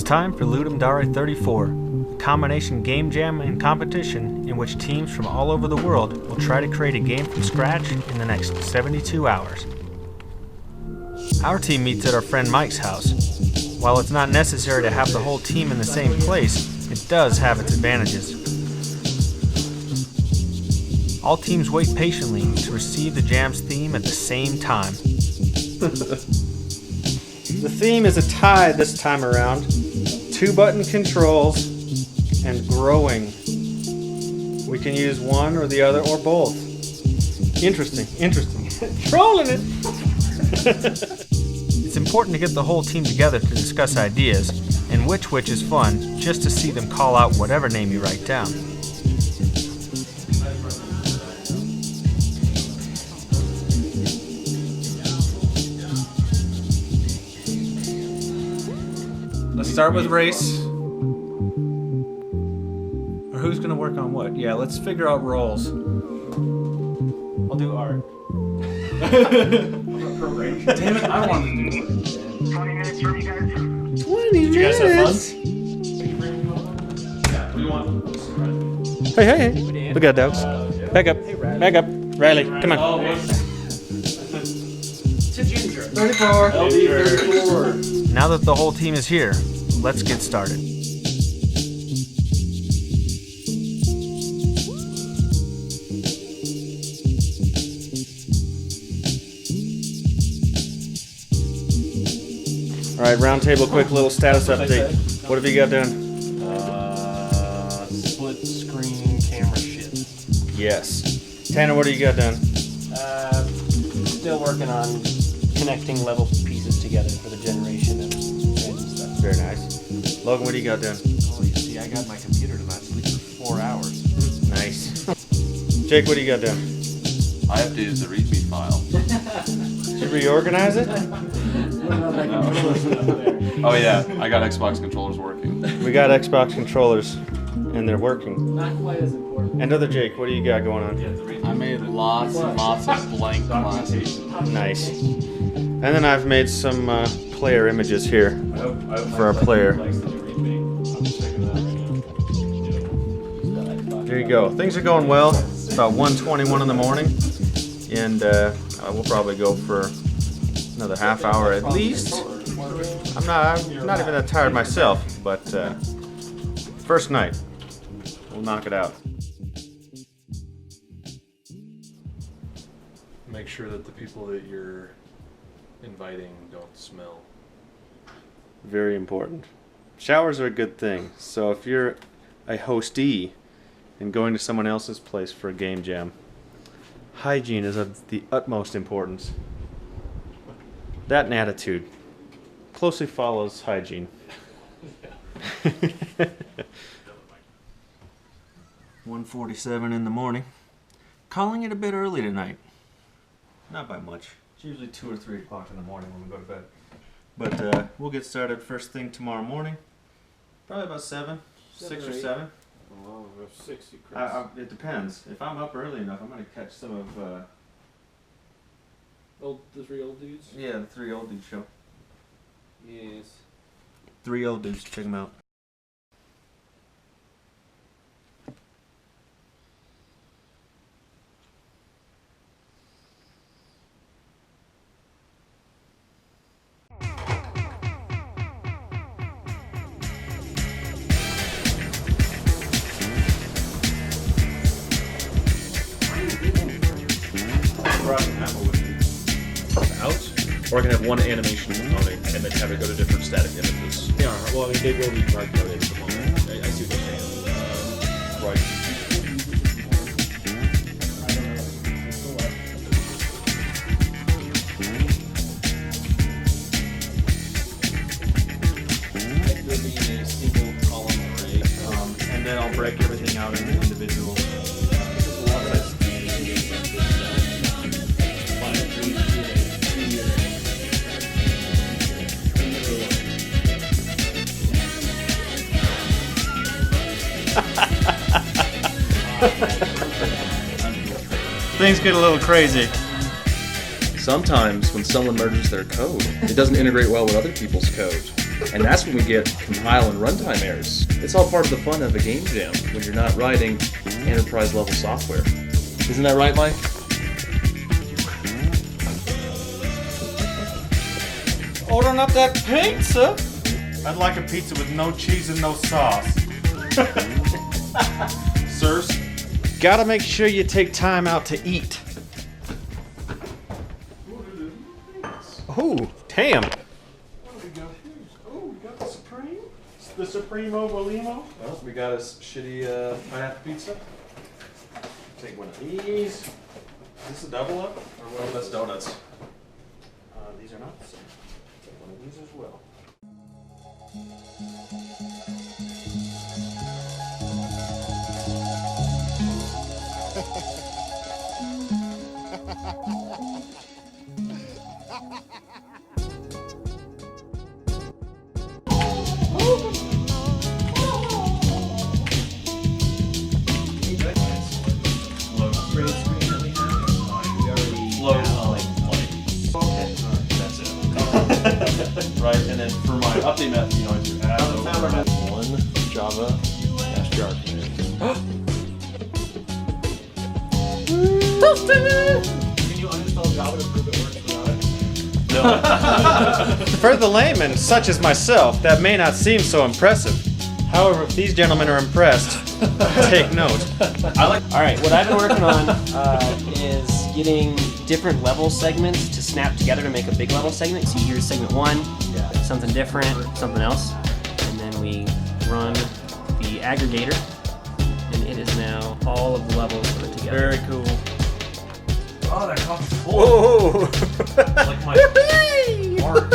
time for Ludum Dare 34, a combination game jam and competition in which teams from all over the world will try to create a game from scratch in the next 72 hours. Our team meets at our friend Mike's house. While it's not necessary to have the whole team in the same place, it does have its advantages. All teams wait patiently to receive the jam's theme at the same time. The theme is a tie this time around. 2-button controls and growing. We can use one or the other or both. Interesting. Trolling it! It's important to get the whole team together to discuss ideas, and which is fun, just to see them call out whatever name you write down. Let's start with race. Or who's gonna work on what? Yeah, let's figure out roles. I'll do art. Damn it, I wanted to do it. 20 minutes from you guys. 20 Did you guys have minutes. fun? Yeah, what do you want? Hey. Look at that, dogs. Back up. Riley, come on. Oh, To Ginger. 34. LD 34. Now that the whole team is here, let's get started. All right, round table, quick little status update. What have you got done? Split screen camera shit. Yes. Tanner, what do you got done? Still working on connecting level pieces together for the generation and random stuff. Very nice. Logan, what do you got done? Oh, you see, I got my computer to not sleep for 4 hours. Nice. Jake, what do you got done? I have to use the README file. Did you reorganize it? Oh yeah, I got Xbox controllers working. We got Xbox controllers, and they're working. Not quite as important. And other Jake, what do you got going on? I made lots and lots of blank classes. Nice. And then I've made some player images here for our player. There you go. Things are going well. It's about 1:21 in the morning, and we'll probably go for another half hour at least. I'm not even that tired myself, but first night, we'll knock it out. Make sure that the people that you're inviting don't smell. Very important. Showers are a good thing. So if you're a hostee and going to someone else's place for a game jam, hygiene is of the utmost importance. That and attitude closely follows hygiene. 1:47 in the morning. Calling it a bit early tonight. Not by much. It's usually 2 or 3 o'clock in the morning when we go to bed. But we'll get started first thing tomorrow morning. Probably about 7, 6 or 7. Oh, 60, Chris. It depends. If I'm up early enough, I'm going to catch some of... The 3 old dudes? the 3 old dudes show. Yes. 3 old dudes, check them out. Out, or I can have one animation component and then have it go to different static images. Yeah, well, I mean, they will be marked coded at the moment. I see what you're saying. Right. It will be a single column array. And then I'll break everything out into individual. Things get a little crazy. Sometimes when someone merges their code, it doesn't integrate well with other people's code. And that's when we get compile and runtime errors. It's all part of the fun of a game jam when you're not writing enterprise level software. Isn't that right, Mike? Ordering up that pizza? I'd like a pizza with no cheese and no sauce. Sirs? Gotta make sure you take time out to eat. Oh, damn. What do we got here? Oh, we got the Supreme. The Supremo Volimo. Well, we got us shitty pineapple pizza. Take one of these. Is this a double up? Or what? That's donuts. These are not the same. Take one of these as well. Right, and then for my update method, you know, I do add over one Java -jar command. Can you uninstall Java to prove it works without it? For the layman, such as myself, that may not seem so impressive. However, if these gentlemen are impressed, take note. Alright, what I've been working on is getting different level segments to snap together to make a big level segment. So here's segment 1, something different, something else. And then we run the aggregator, and it is now all of the levels put together. Very cool. Oh, that coffee's full. Whoa! Like my heart.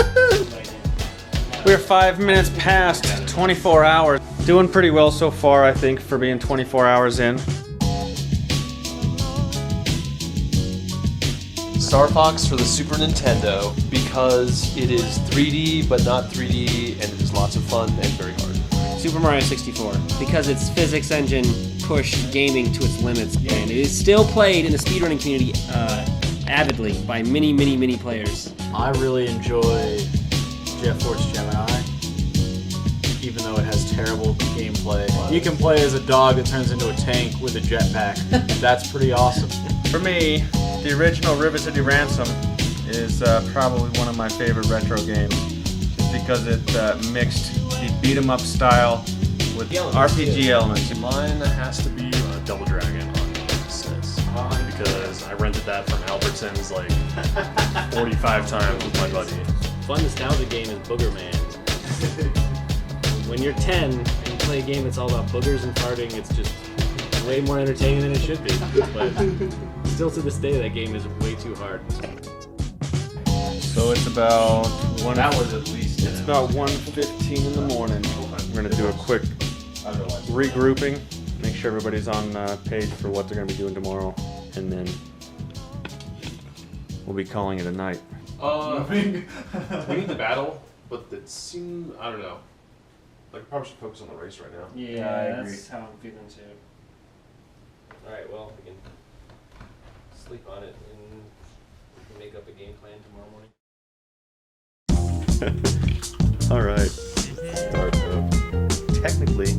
We're 5 minutes past 24 hours. Doing pretty well so far, I think, for being 24 hours in. Star Fox for the Super Nintendo because it is 3D but not 3D and it is lots of fun and very hard. Super Mario 64, because its physics engine pushed gaming to its limits, and it is still played in the speedrunning community avidly by many players. I really enjoy Jet Force Gemini, even though it has terrible gameplay. You can play as a dog that turns into a tank with a jetpack. That's pretty awesome. For me, the original River City Ransom is probably one of my favorite retro games, just because it mixed the beat-em-up style with RPG elements. Mine has to be Double Dragon on SNES. Because I rented that from Albertsons like 45 times with my buddy. Fun nostalgia game is Booger Man. When you're 10 and you play a game that's all about boogers and farting, it's just way more entertaining than it should be. But still to this day, that game is way too hard. So it's about That was at least. It's about 1:15 in the morning. We're gonna do a quick regrouping, make sure everybody's on page for what they're gonna be doing tomorrow, and then we'll be calling it a night. We need the battle, but it seems, I don't know. Like, we probably should focus on the race right now. Yeah, I agree. that's how I'm feeling too. Alright, well, we can sleep on it and we can make up a game plan tomorrow morning. Alright, start technically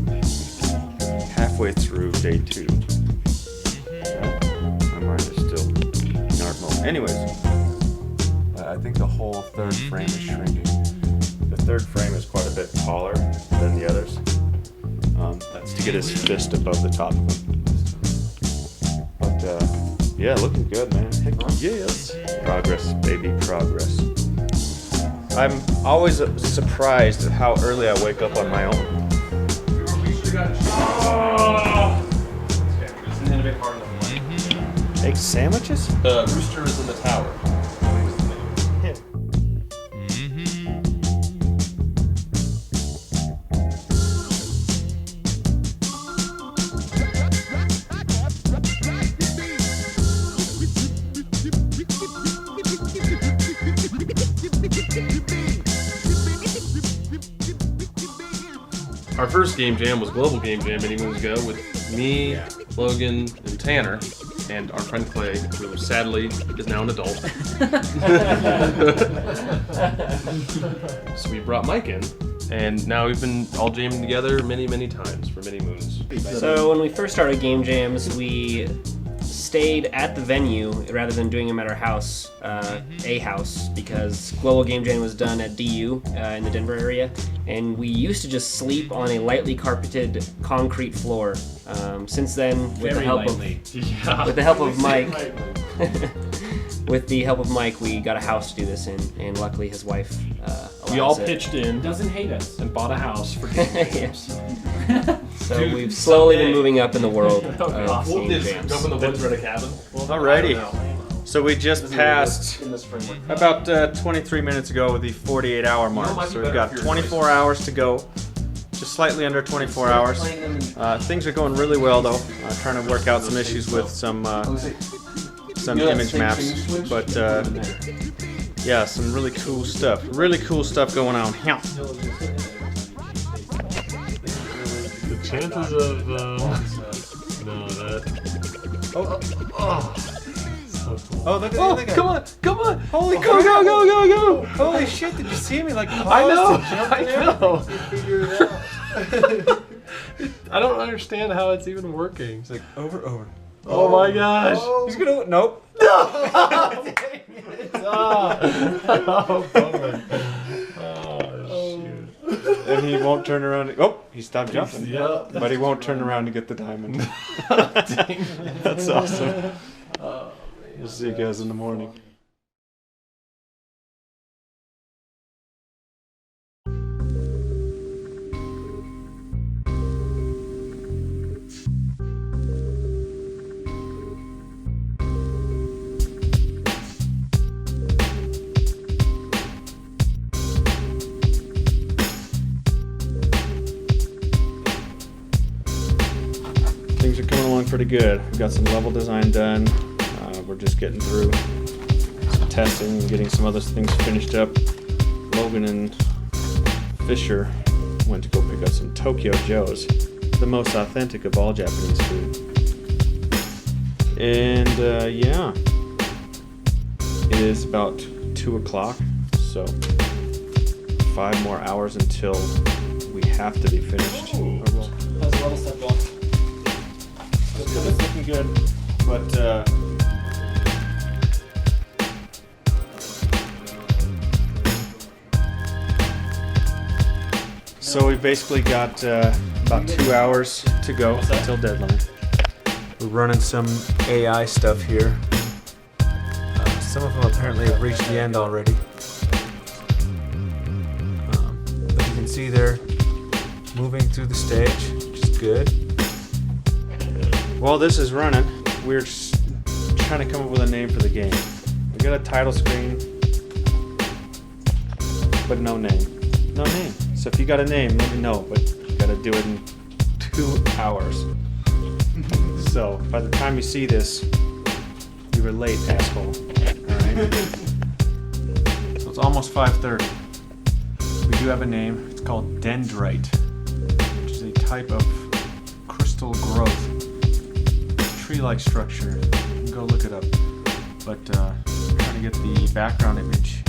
halfway through day 2. My mind is still in art mode. Anyways, I think the whole third frame is shrinking. The third frame is quite a bit taller than the others. That's to get his fist above the top of him. But yeah, looking good, man. Heck yes. Progress, baby, progress. I'm always surprised at how early I wake up on my own. Egg sandwiches? The rooster is in the tower. Our first game jam was Global Game Jam many moons ago with me, Logan, and Tanner, and our friend Clay, who sadly is now an adult. So we brought Mike in And now we've been all jamming together many, many times for many moons. So when we first started game jams, we stayed at the venue rather than doing them at our house, a house, because Global Game Jam was done at DU in the Denver area, and we used to just sleep on a lightly carpeted concrete floor. Since then, with the help of Mike, with the help of Mike, we got a house to do this in, and luckily his wife. We all allows it. pitched in Doesn't hate us. and bought a house for games. So Dude, we've slowly been someday. moving up in the world Oh, of God. game jams. Go up in the woods, rent a cabin. Alrighty. So we just passed In this framework. about 23 minutes ago with the 48-hour mark. So we've got 24 hours to go. Just slightly under 24 hours. Things are going really well though. Trying to work out some issues with some image maps, but yeah, some really cool stuff. Really cool stuff going on. Yeah. The chances of no, that. Oh, look at that guy. Come on! Holy Go, crap. go! Holy shit, did you see me like I know! pause to jump there? I don't understand how it's even working. It's like over. Oh my gosh! He's gonna, nope. Oh, bummer. Oh, shoot. And he won't turn around. Oh, he stopped jumping. Yeah. But he won't turn around to get the diamond. That's awesome. We'll see you guys in the morning. Things are coming along pretty good. We've got some level design done. We're just getting through some testing and getting some other things finished up. Logan and Fisher went to go pick up some Tokyo Joe's, the most authentic of all Japanese food. And yeah, it is about 2 o'clock, so 5 more hours until we have to be finished. How's the level stuff going? It's looking good, but so we've basically got about 2 hours to go until deadline. We're running some AI stuff here. Some of them apparently have reached the end already. But you can see they're moving through the stage, which is good. While this is running, we're just trying to come up with a name for the game. We got a title screen, but no name. No name. So if you got a name, let me know, but you gotta do it in 2 hours. So by the time you see this, you were late, asshole. Alright? So it's almost 5:30. We do have a name. It's called Dendrite, which is a type of crystal growth. Tree-like structure. You can go look it up. But trying to get the background image